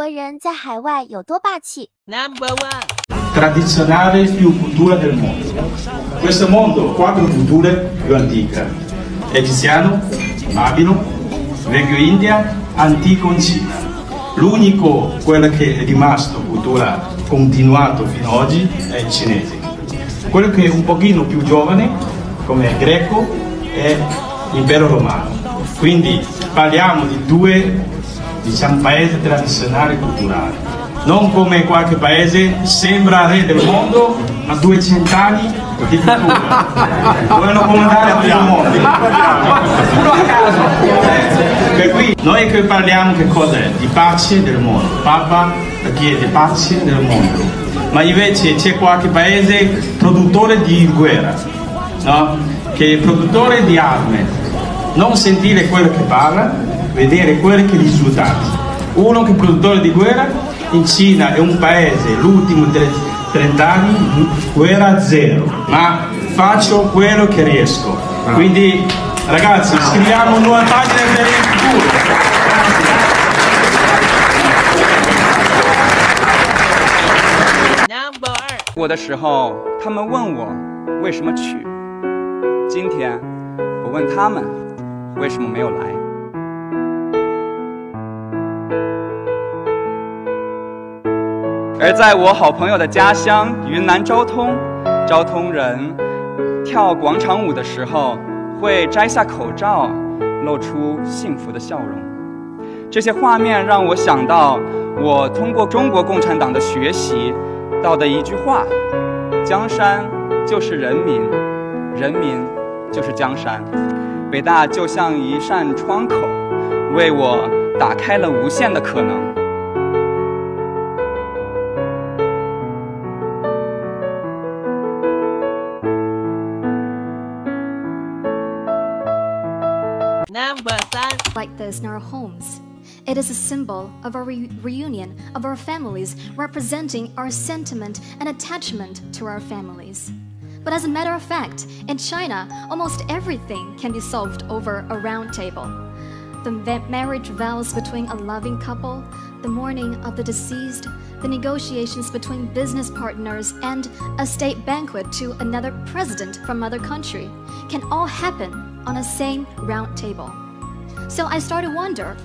国人在海外有多霸气 Number one. Tradizionale più cultura del mondo. Questo mondo, quattro culture più antiche: egiziano, babilo, vecchio India, antico in Cina. L'unico, quello che è rimasto cultura continuato fino ad oggi, è il cinese. Quello che è un pochino più giovane, come il greco, è l'impero romano. Quindi parliamo di due, paesi tradizionali culturali. Non come qualche paese sembra re del mondo, ma 200 anni di cultura. Vogliono comandare tutto il mondo. Uno a caso. Per cui noi che parliamo che cos'è? Di pace del mondo. Papa chiede pace del mondo. Ma invece c'è qualche paese produttore di guerra, no? Che è produttore di armi. Non sentire quello che parla, vedere quelli che risultati. Uno che è produttore di guerra. In Cina è un paese, l'ultimo 30 anni, guerra zero, ma faccio quello che riesco. Quindi ragazzi, scriviamo nuove pagine per il futuro. 我的时候，他们问我为什么去。今天，我问他们为什么没有来。而在我好朋友的家乡云南昭通，昭通人跳广场舞的时候会摘下口罩，露出幸福的笑容。这些画面让我想到我通过中国共产党的学习到的一句话：江山就是人民，人民就是江山。北大就像一扇窗口，为我打开了无限的可能。Like this in our homes. It is a symbol of our reunion of our families, representing our sentiment and attachment to our families. But as a matter of fact, in China, almost everything can be solved over a round table. The marriage vows between a loving couple, the mourning of the deceased, the negotiations between business partners, and a state banquet to another president from another country can all happen on a same round table. So I started to wonder,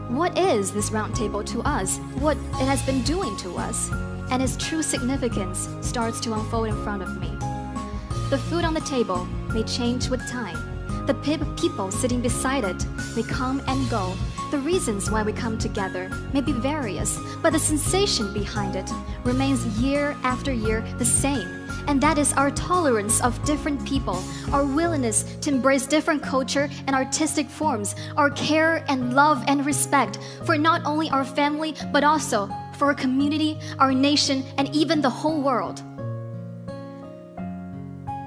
what is this round table to us? What it has been doing to us? And its true significance starts to unfold in front of me. The food on the table may change with time. The people sitting beside it may come and go. The reasons why we come together may be various, but the sensation behind it remains year after year the same. And that is our tolerance of different people, our willingness to embrace different culture and artistic forms, our care and love and respect for not only our family, but also for our community, our nation, and even the whole world.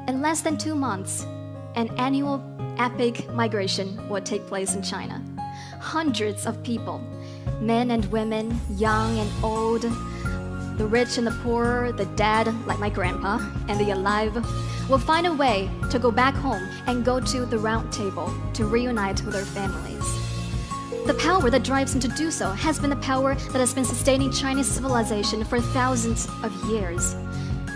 In less than 2 months, an annual epic migration will take place in China. Hundreds of people, men and women, young and old, the rich and the poor, the dead, like my grandpa, and the alive, will find a way to go back home and go to the round table to reunite with their families. The power that drives them to do so has been the power that has been sustaining Chinese civilization for thousands of years.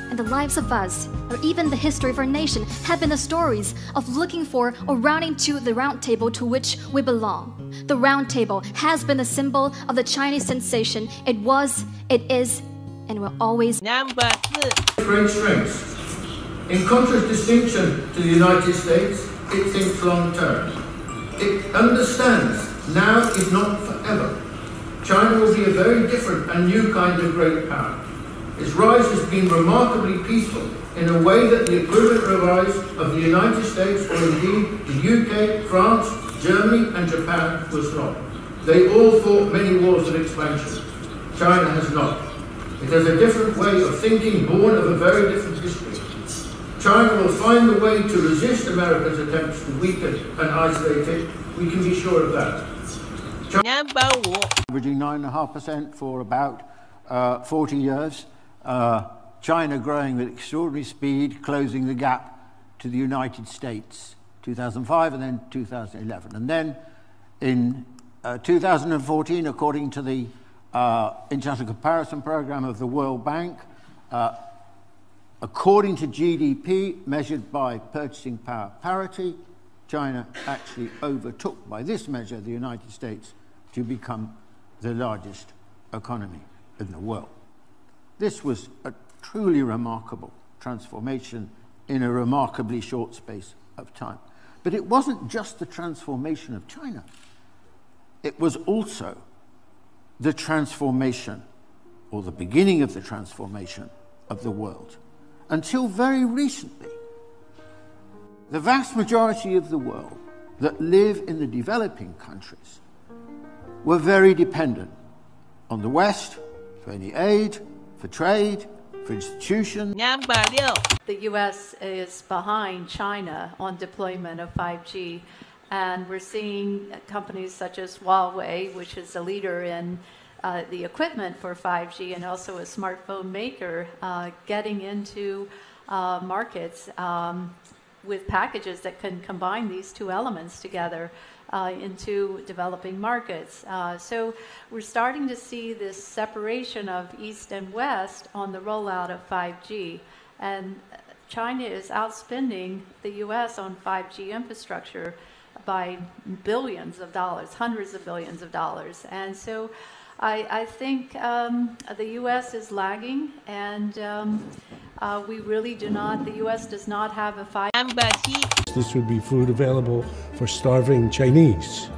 And the lives of us, or even the history of our nation, have been the stories of looking for or rounding to the round table to which we belong. The round table has been the symbol of the Chinese sensation. It was, it is, and will always. Number 4. Great strengths. In contradistinction to the United States, it thinks long term. It understands now is not forever. China will be a very different and new kind of great power. Its rise has been remarkably peaceful in a way that the equivalent rise of the United States or indeed the UK, France, Germany and Japan was not. They all fought many wars of expansion. China has not. It has a different way of thinking born of a very different history. China will find a way to resist America's attempts to weaken and isolate it. We can be sure of that. Number 5. Averaging 9.5% for about 40 years. China growing with extraordinary speed, closing the gap to the United States, 2005 and then 2011. And then in 2014, according to the international comparison program of the World Bank. According to GDP, measured by purchasing power parity, China actually overtook, by this measure, the United States to become the largest economy in the world. This was a truly remarkable transformation in a remarkably short space of time. But it wasn't just the transformation of China. It was also the transformation, or the beginning of the transformation, of the world. Until very recently, the vast majority of the world that live in the developing countries were very dependent on the West for any aid, for trade, for institutions. The U.S. is behind China on deployment of 5G, and we're seeing companies such as Huawei, which is a leader in the equipment for 5G and also a smartphone maker, getting into markets with packages that can combine these two elements together into developing markets. So we're starting to see this separation of East and West on the rollout of 5G. And China is outspending the U.S. on 5G infrastructure by billions of dollars, hundreds of billions of dollars. And so I think the U.S. is lagging, and we really do not, the U.S. does not have a 5G. This would be food available for starving Chinese.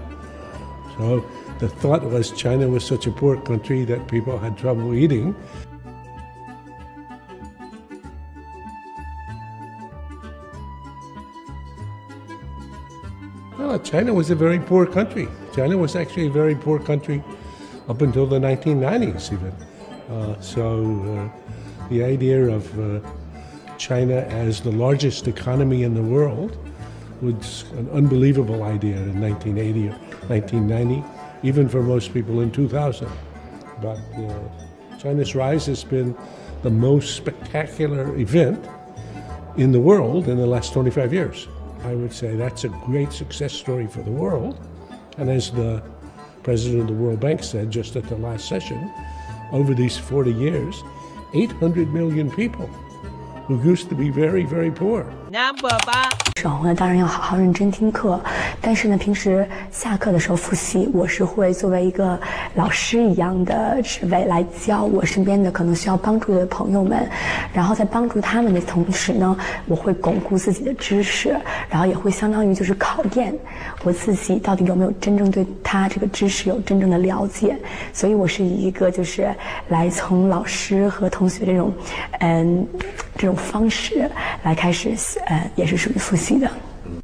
So the thought was China was such a poor country that people had trouble eating. Well, China was a very poor country. China was actually a very poor country up until the 1990s even. The idea of China as the largest economy in the world was an unbelievable idea in 1980 or 1990, even for most people in 2000. But China's rise has been the most spectacular event in the world in the last 25 years. I would say that's a great success story for the world. And as the president of the World Bank said just at the last session, over these 40 years, 800 million people who used to be very, very poor. Number 8. 时候呢，当然要好好认真听课，但是呢，平时下课的时候复习，我是会作为一个老师一样的职位来教我身边的可能需要帮助的朋友们，然后在帮助他们的同时呢，我会巩固自己的知识，然后也会相当于就是考验我自己到底有没有真正对他这个知识有真正的了解，所以我是以一个就是来从老师和同学这种方式来开始，也是属于复习的。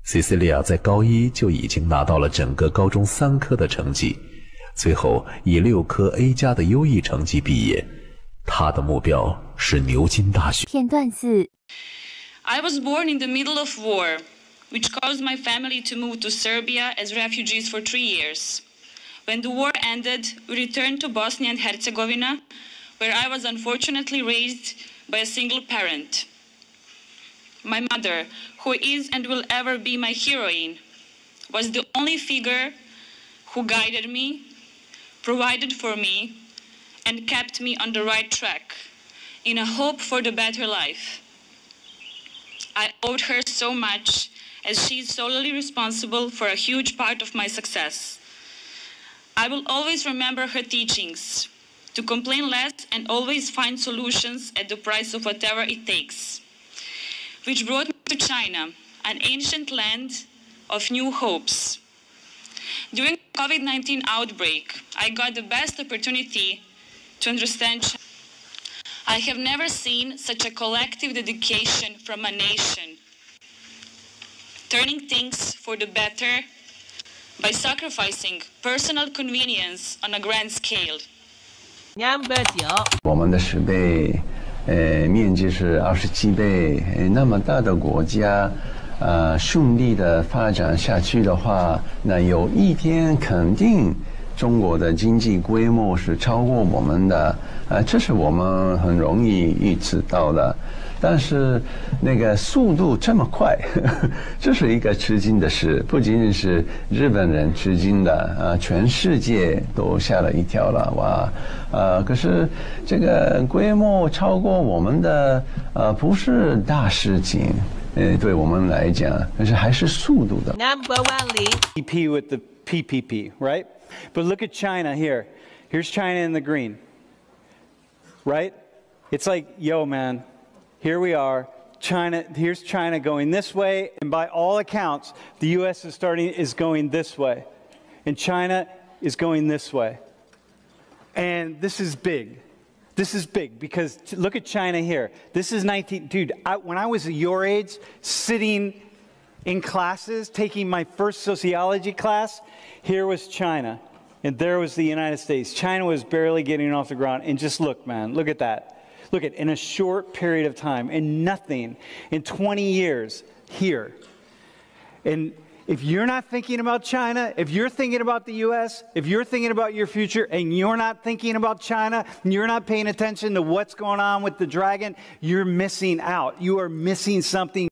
Cecilia 在高一就已经拿到了整个高中3科的成绩，最后以6科 A+ 的优异成绩毕业。她的目标是牛津大学。片段4 I was born in the middle of war, which caused my family to move to Serbia as refugees for 3 years. When the war ended, we returned to Bosnia and Herzegovina, where I was unfortunately raised by a single parent. My mother, who is and will ever be my heroine, was the only figure who guided me, provided for me, and kept me on the right track, in a hope for the better life. I owed her so much, as she is solely responsible for a huge part of my success. I will always remember her teachings, to complain less and always find solutions at the price of whatever it takes, which brought me to China, an ancient land of new hopes. During the COVID-19 outbreak, I got the best opportunity to understand China. I have never seen such a collective dedication from a nation, turning things for the better by sacrificing personal convenience on a grand scale. Number 9. 我们的10倍，面积是27倍，那么大的国家，顺利的发展下去的话，那有一天肯定中国的经济规模是超过我们的，这是我们很容易预知到的。但是那个速度这么快，这是一个吃惊的事，不仅仅是日本人吃惊的，全世界都吓了一跳了，哇，可是这个规模超过我们的，不是大事情，对我们来讲，但是还是速度的。Number one lead. GDP with the PPP, right? But look at China here. Here's China in the green, right? It's like, yo, man. Here we are, China, here's China going this way, and by all accounts, the U.S. is going this way, and China is going this way. And this is big. This is big, because look at China here. This is dude, when I was your age, sitting in classes, taking my first sociology class, here was China, and there was the United States. China was barely getting off the ground, and just look, man, look at that. Look at, in a short period of time, and nothing, in 20 years, here. And if you're not thinking about China, if you're thinking about the U.S., if you're thinking about your future, and you're not thinking about China, and you're not paying attention to what's going on with the dragon, you're missing out. You are missing something